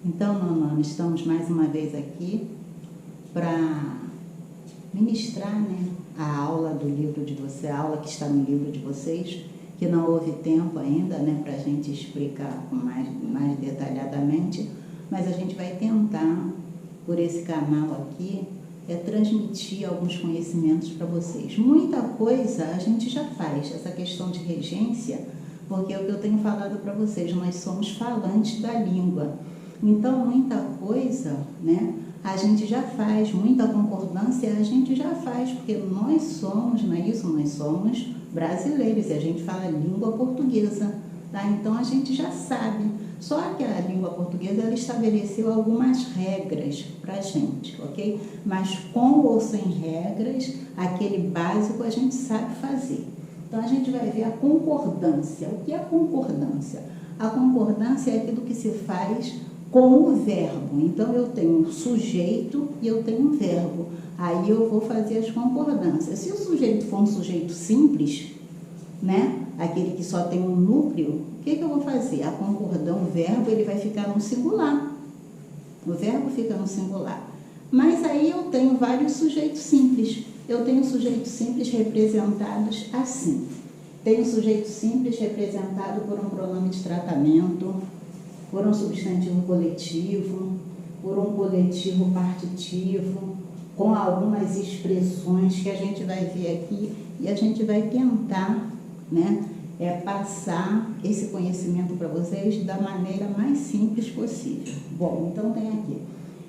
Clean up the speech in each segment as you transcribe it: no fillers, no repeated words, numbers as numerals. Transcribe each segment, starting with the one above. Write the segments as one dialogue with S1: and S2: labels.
S1: Então, nono, estamos mais uma vez aqui para ministrar, né, a aula do livro de você, a aula que está no livro de vocês, que não houve tempo ainda, né, para a gente explicar mais detalhadamente, mas a gente vai tentar, por esse canal aqui, transmitir alguns conhecimentos para vocês. Muita coisa a gente já faz, essa questão de regência, porque é o que eu tenho falado para vocês, nós somos falantes da língua. Então, muita coisa, né, a gente já faz, muita concordância a gente já faz, porque nós somos, não é isso? Nós somos brasileiros e a gente fala língua portuguesa, tá? Então, a gente já sabe. Só que a língua portuguesa, ela estabeleceu algumas regras para a gente, ok? Mas com ou sem regras, aquele básico a gente sabe fazer. Então, a gente vai ver a concordância. O que é a concordância? A concordância é aquilo que se faz com o verbo. Então, eu tenho um sujeito e eu tenho um verbo. Aí eu vou fazer as concordâncias. Se o sujeito for um sujeito simples, né, aquele que só tem um núcleo, o que eu vou fazer? A concordão, o verbo, ele vai ficar no singular. O verbo fica no singular. Mas aí eu tenho vários sujeitos simples. Eu tenho sujeitos simples representados assim. Tenho sujeito simples representado por um pronome de tratamento, por um substantivo coletivo, por um coletivo partitivo, com algumas expressões que a gente vai ver aqui e a gente vai tentar, né, passar esse conhecimento para vocês da maneira mais simples possível. Bom, então tem aqui.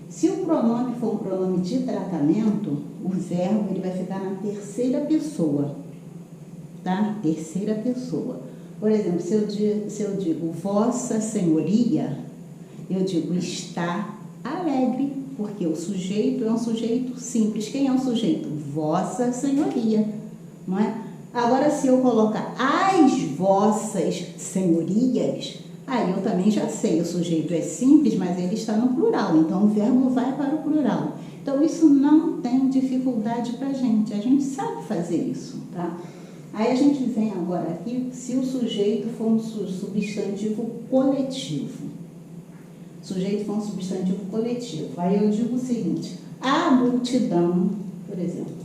S1: Se o pronome for um pronome de tratamento, o verbo ele vai ficar na terceira pessoa, tá? Terceira pessoa. Por exemplo, se eu digo Vossa Senhoria, eu digo está alegre, porque o sujeito é um sujeito simples. Quem é o sujeito? Vossa Senhoria, não é? Agora, se eu colocar as vossas senhorias, aí eu também já sei, o sujeito é simples, mas ele está no plural, então o verbo vai para o plural. Então, isso não tem dificuldade para a gente sabe fazer isso, tá? Aí a gente vem agora aqui, se o sujeito for um substantivo coletivo. Sujeito for um substantivo coletivo. Aí eu digo o seguinte, a multidão, por exemplo,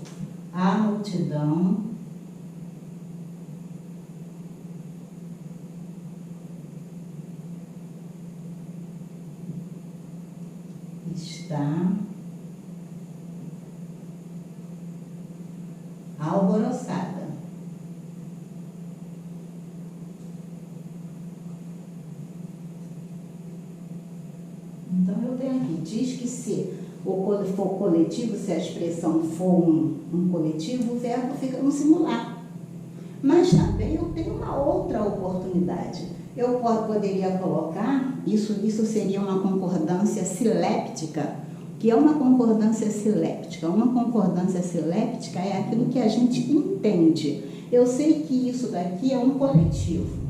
S1: a multidão está alvoroçada. Então, eu tenho aqui, diz que se for coletivo, se a expressão for um coletivo, o verbo fica no singular. Mas também eu tenho uma outra oportunidade. Eu poderia colocar, isso seria uma concordância siléptica. O que é uma concordância siléptica? Uma concordância siléptica é aquilo que a gente entende. Eu sei que isso daqui é um coletivo.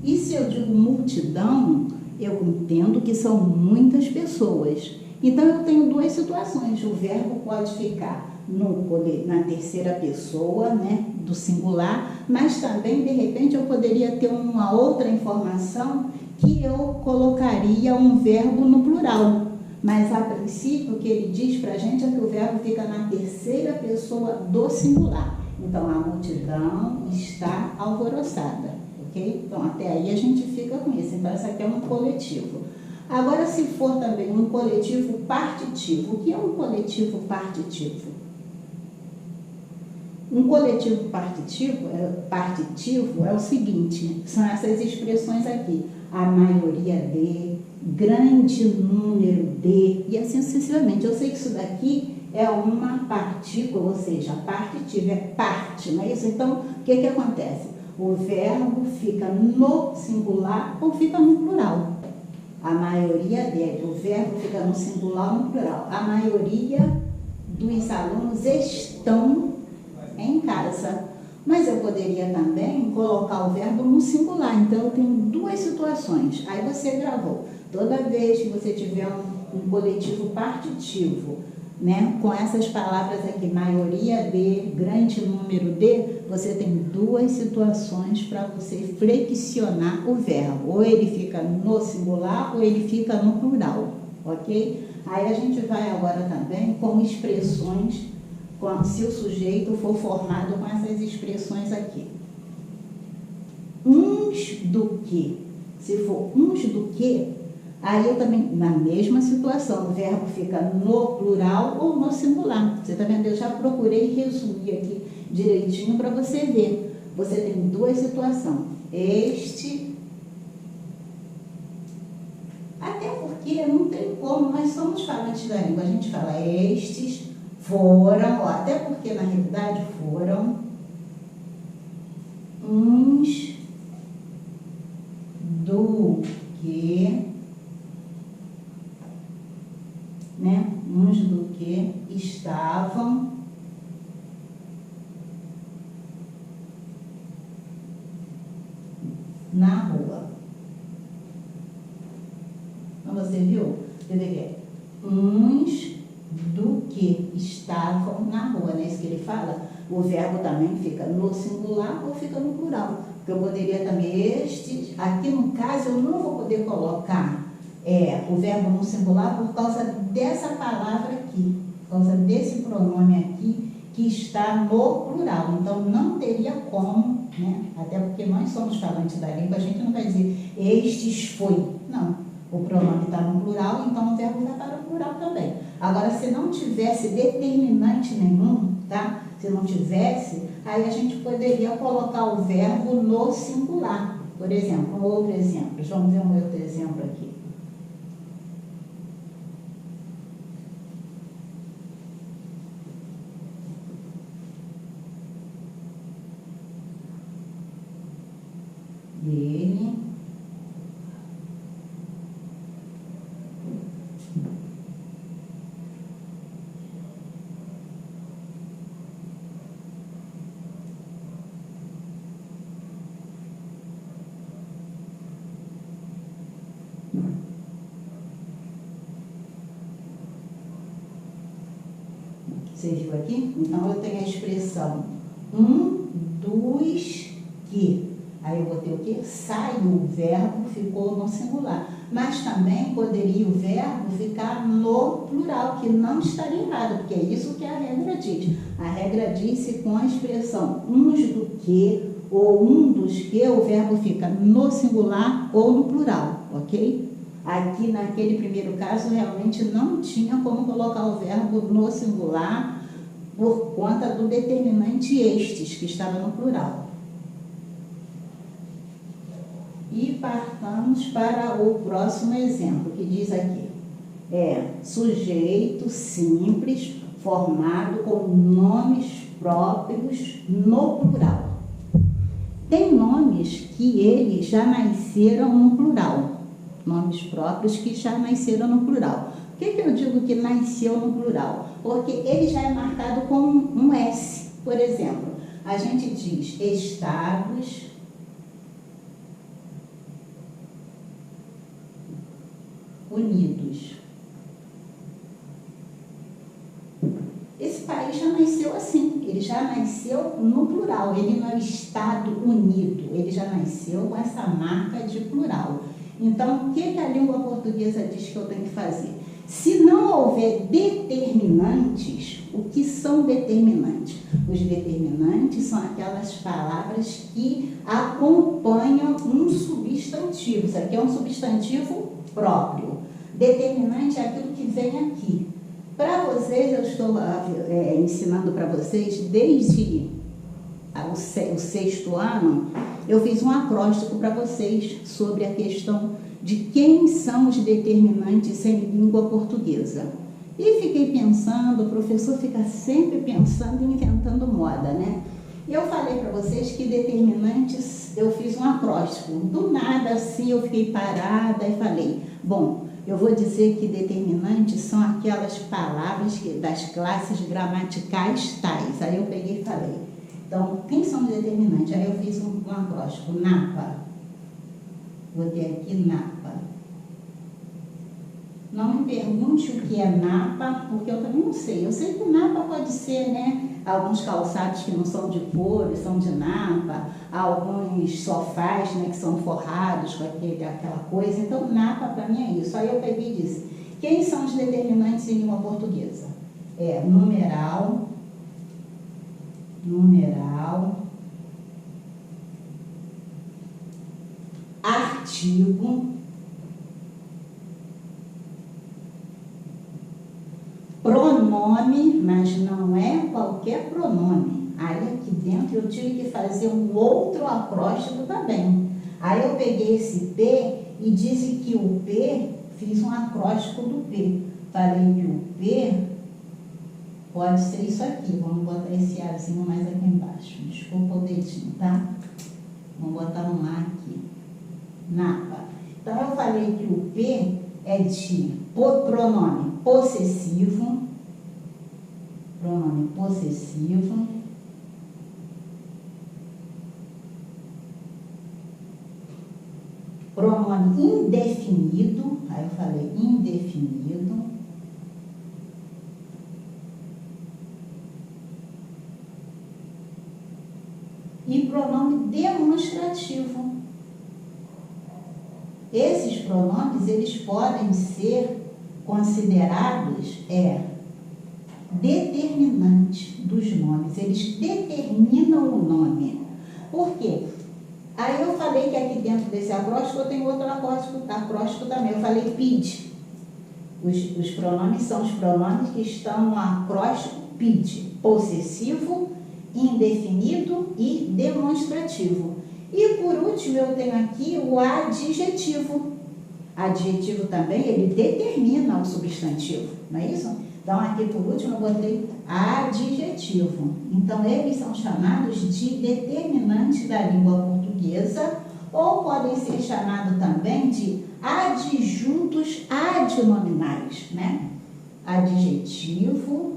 S1: E se eu digo multidão, eu entendo que são muitas pessoas. Então, eu tenho duas situações. O verbo pode ficar na terceira pessoa, né, do singular, mas também, de repente, eu poderia ter uma outra informação que eu colocaria um verbo no plural. Mas, a princípio, o que ele diz para a gente é que o verbo fica na terceira pessoa do singular. Então, a multidão está alvoroçada. Okay? Então, até aí a gente fica com isso. Então, isso aqui é um coletivo. Agora, se for também um coletivo partitivo, o que é um coletivo partitivo? Um coletivo partitivo é o seguinte, são essas expressões aqui. A maioria de, grande número de, e assim sucessivamente. Eu sei que isso daqui é uma partícula, ou seja, partitivo é parte, não é isso? Então, o que acontece? O verbo fica no singular ou fica no plural. A maioria dele, o verbo fica no singular ou no plural. A maioria dos alunos estão em casa. Mas eu poderia também colocar o verbo no singular. Então, eu tenho duas situações. Aí você gravou. Toda vez que você tiver um coletivo partitivo né? Com essas palavras aqui, maioria de, grande número de, você tem duas situações para você flexionar o verbo. Ou ele fica no singular ou ele fica no plural, ok? Aí a gente vai agora também com expressões, se o sujeito for formado com essas expressões aqui. Uns do que. Se for uns do que, aí eu também, na mesma situação, o verbo fica no plural ou no singular. Você está vendo? Eu já procurei resumir aqui direitinho para você ver. Você tem duas situações. Este, até porque não tem como, nós somos falantes da língua, a gente fala estes foram, ó, até porque na realidade foram uns do que, né? Uns do que estavam na rua. Então você viu? Quer dizer, uns do que estavam na rua, não é isso que ele fala? O verbo também fica no singular ou fica no plural. Porque eu poderia também estes, aqui no caso eu não vou poder colocar o verbo no singular por causa dessa palavra aqui, por causa desse pronome aqui que está no plural. Então não teria como, né? Até porque nós somos falantes da língua, a gente não vai dizer estes foi, não. O pronome está no plural, então o verbo vai para o plural também. Agora, se não tivesse determinante nenhum, tá? Se não tivesse, aí a gente poderia colocar o verbo no singular. Por exemplo, um outro exemplo. Vamos ver um outro exemplo aqui. Ele Você viu aqui? Então, eu tenho a expressão um dos que. Aí eu botei o quê? Saiu o verbo, ficou no singular. Mas também poderia o verbo ficar no plural, que não estaria errado, porque é isso que a regra diz. A regra diz que com a expressão uns do que ou um dos que, o verbo fica no singular ou no plural, ok? Aqui, naquele primeiro caso, realmente não tinha como colocar o verbo no singular por conta do determinante estes, que estava no plural. E partamos para o próximo exemplo, que diz aqui, sujeito simples, formado com nomes próprios no plural. Tem nomes que eles já nasceram no plural. Nomes próprios que já nasceram no plural. Por que eu digo que nasceu no plural? Porque ele já é marcado com um S. Por exemplo, a gente diz Estados Unidos. Esse país já nasceu assim, ele já nasceu no plural, ele não é Estado Unido, ele já nasceu com essa marca de plural. Então, o que a língua portuguesa diz que eu tenho que fazer? Se não houver determinantes, o que são determinantes? Os determinantes são aquelas palavras que acompanham um substantivo. Isso aqui é um substantivo próprio. Determinante é aquilo que vem aqui. Para vocês, eu estou ensinando para vocês desde o sexto ano, eu fiz um acróstico para vocês sobre a questão de quem são os determinantes em língua portuguesa. E fiquei pensando, o professor fica sempre pensando e inventando moda, né? Eu falei para vocês que determinantes, eu fiz um acróstico. Do nada, assim, eu fiquei parada e falei, bom, eu vou dizer que determinantes são aquelas palavras das classes gramaticais tais. Aí eu peguei e falei, então, quem são os determinantes? Aí eu fiz um acróstico, NAPA. Botei aqui NAPA. Não me pergunte o que é napa, porque eu também não sei. Eu sei que napa pode ser, né? Alguns calçados que não são de couro, são de napa, alguns sofás, né, que são forrados com aquela coisa. Então, napa para mim é isso. Aí eu peguei e disse, quem são os determinantes em língua portuguesa? É numeral, artigo, pronome, mas não é qualquer pronome. Aí aqui dentro eu tive que fazer um outro acróstico também. Aí eu peguei esse P e disse que o P, fiz um acróstico do P. Falei que o P pode ser isso aqui. Vamos botar esse Azinho mais aqui embaixo. Desculpa o dedinho, tá? Vamos botar um A aqui. Napa. Então eu falei que o P é de pronome possessivo, pronome indefinido, aí eu falei indefinido, e pronome demonstrativo. Esses pronomes, eles podem ser considerados determinantes dos nomes. Eles determinam o nome. Por quê? Aí eu falei que aqui dentro desse acróstico eu tenho outro acróstico também. Eu falei PID. Os pronomes são os pronomes que estão no acróstico PID. Possessivo, indefinido e demonstrativo. E por último eu tenho aqui o adjetivo. Adjetivo também, ele determina o substantivo, não é isso? Então aqui por último eu botei adjetivo. Então eles são chamados de determinantes da língua portuguesa ou podem ser chamados também de adjuntos adnominais, né? Adjetivo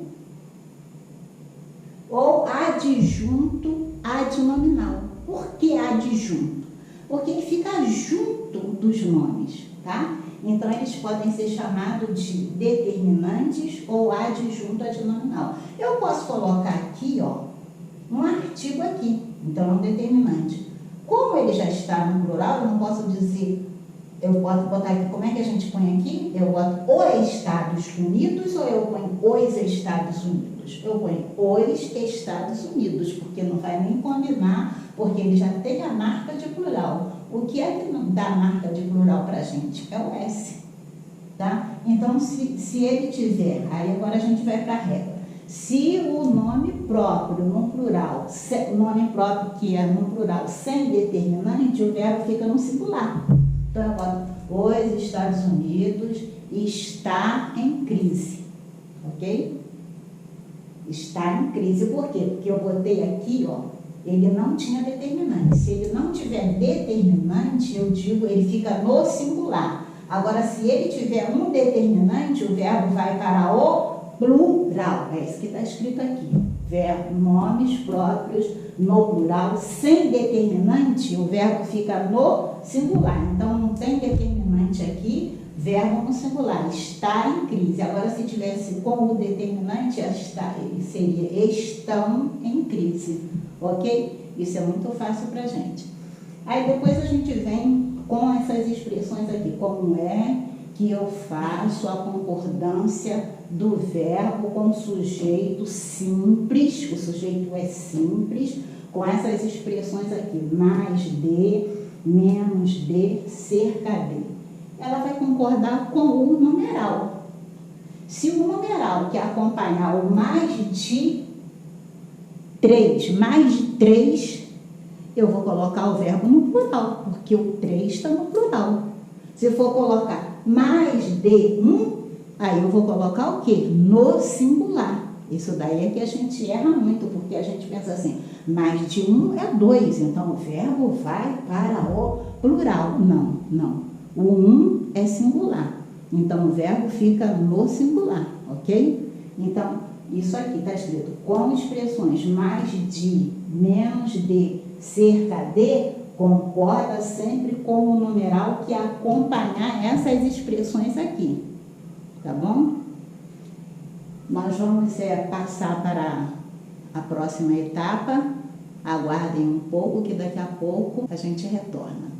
S1: ou adjunto adnominal. Por que adjunto? Porque ele fica junto dos nomes, tá? Então, eles podem ser chamados de determinantes ou adjunto adnominal. Eu posso colocar aqui, ó, um artigo aqui, então é um determinante. Como ele já está no plural, eu não posso dizer, eu posso botar aqui, como é que a gente põe aqui? Eu boto os Estados Unidos ou eu ponho os Estados Unidos? Eu ponho os Estados Unidos, porque não vai nem combinar, porque ele já tem a marca de plural. O que é que não dá marca de plural para a gente? É o S, tá? Então, se ele tiver, aí agora a gente vai para a regra. Se o nome próprio no plural, nome próprio que é no plural sem determinante, o verbo fica no singular. Então, eu boto, os Estados Unidos está em crise, ok? Está em crise, por quê? Porque eu botei aqui, ó, ele não tinha determinante. Se ele não tiver determinante, eu digo, ele fica no singular. Agora, se ele tiver um determinante, o verbo vai para o plural. É isso que está escrito aqui. Verbo, nomes próprios no plural, sem determinante, o verbo fica no singular. Então, não tem determinante aqui, verbo no singular. Está em crise. Agora, se tivesse com o determinante, ele seria estão em crise. Ok? Isso é muito fácil para a gente. Aí depois a gente vem com essas expressões aqui. Como é que eu faço a concordância do verbo com o sujeito simples, o sujeito é simples, com essas expressões aqui, mais de, menos de, cerca de. Ela vai concordar com o numeral. Se o numeral que acompanhar o mais de 3, eu vou colocar o verbo no plural, porque o 3 está no plural. Se for colocar mais de 1, aí eu vou colocar o quê? No singular. Isso daí é que a gente erra muito, porque a gente pensa assim, mais de 1 é 2, então o verbo vai para o plural. Não. O 1 é singular, então o verbo fica no singular, ok? Então, isso aqui está escrito com expressões mais de, menos de, cerca de, concorda sempre com o numeral que acompanhar essas expressões aqui. tá bom? Nós vamos passar para a próxima etapa. Aguardem um pouco que daqui a pouco a gente retorna.